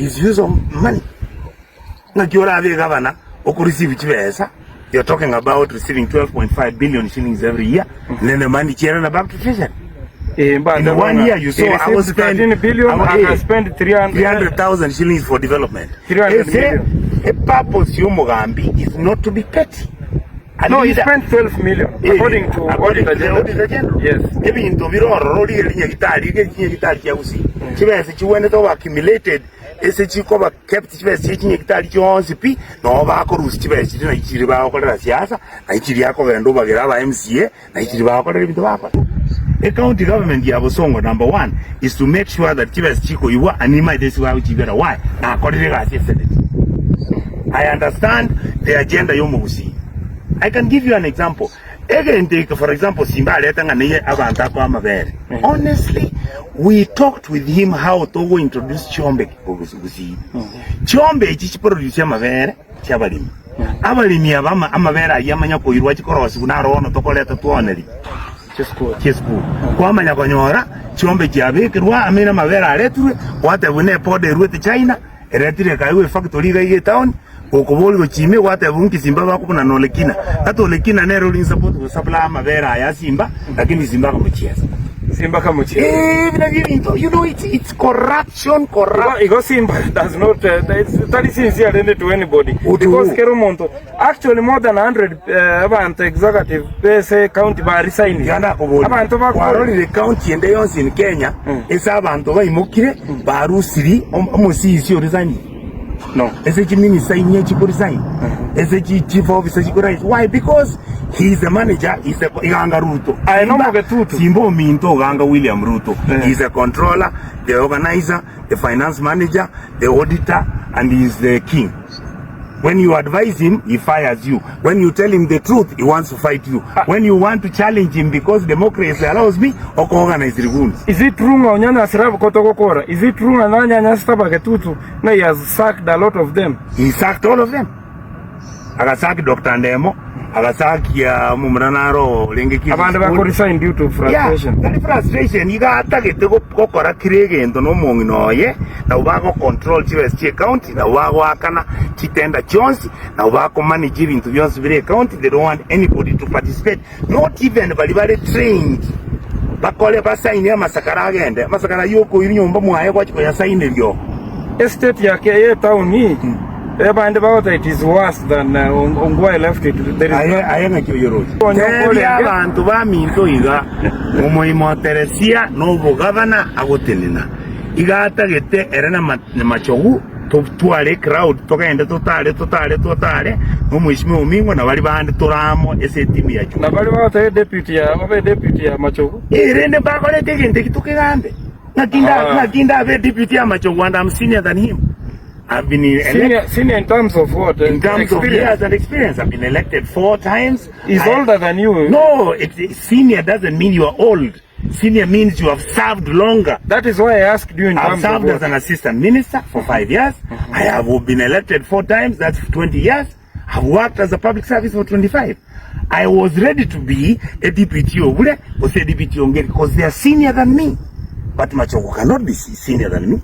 is use of money. Governor, receive chibesa. You're talking about receiving 12.5 billion shillings every year. And then the money children about to treasury. In 1 year, you saw I was spending 13 billion. I spent 300,000 shillings for development. 300 million. A purpose you Mogambi is not to be petty. No, he spent 12 million according to Auditor General. Yes. Maybe in Tobiro or Rodi, accumulated. Ese koba kept chibesi chinyekitali chonsi pi no bakora chibesi na ichiri bakora siasa na ichiri yako vendo bagera ba MCA na ichiri bakora bintu bakora. A county government ya Bosongo number 1 is to make sure that chibesi chiko yuwa anima desi wa uchibera why na akorire ga Senate. I understand the agenda yomugusi. I can give you an example. Again, take for example Simba Arati ngane abantu kwa mabere. Honestly, we talked with him how to go introduce Chombe kugusi. Chombe ichi produce mabere chabalimi. Abalimi abama amabere ayamanya ko irwa chikorosi kunaro ono tokoleta tuoneri. Chesku. Kwa manya konyora Chombe kyabekirwa amena mabere aretwe watebune pode ruete China eretire kaiwe factory ga town. Okoboli go chime wate bunki Simba bako na nolekina kato lekina nero lin support go supply mavera ya Simba lakini Simba kama chiesa you know it's corruption because Simba does not that is sincere to anybody because Keromonto actually more than 100 about executive pese county ba resign abantu bakorori the county ende yonse in Kenya esa abantu bayimukire barusiri omusisi resign. No. SH minister in resign. SH chief officer resign. Why? Because he's the manager. He's the Ganga Ruto. I know the truth. Simbo Minto Ganga William Ruto. He's a controller, the organizer, the finance manager, the auditor, and he's the king. When you advise him, he fires you. When you tell him the truth, he wants to fight you. When you want to challenge him because democracy allows me, or organize revuns. Is it true Onyonka Sirabu Kotokokora? Is it true Onyonka Stabagetutu? No, he has sacked a lot of them. He sacked all of them. Agasaki Dr. Ndemo, Agasaki Mumranaro, Lengeki. Abantu bako resign due to frustration. Yeah, that frustration. You got to go kokora kirege and no mongi no ye. Na ubako control GST account. Na ubako akana chitenda chonsi. Na ubako managing to GST account. They don't want anybody to participate. Not even balibale trained. Bakole basaini ya masakara agende. Masakara yoko nyumba muhaye kwa chiko ya saini yo. Estate yake ye town hii. And about it is worse than Ongwa left it. I am a curious. Abantu baminto iga umuimo Teresia novo governor agotenina. Iga atagete erena machogu twale crowd tokaende totale umwishime umingo na bali bandi toramo ese timu yacho. Na bali bata deputy ya machogu. Irene bakole tegende kitukigambe. Nakinda ave deputy ya machogu and I'm senior than him. I've been senior in terms of what? In terms of years and experience. I've been elected 4 times. He's older than you. No, senior doesn't mean you are old. Senior means you have served longer. That is why I asked you in I've served as an assistant minister for 5 years. I have been elected 4 times. That's 20 years. I've worked as a public service for 25. I was ready to be a deputy because they are senior than me. But Machogu cannot be senior than me.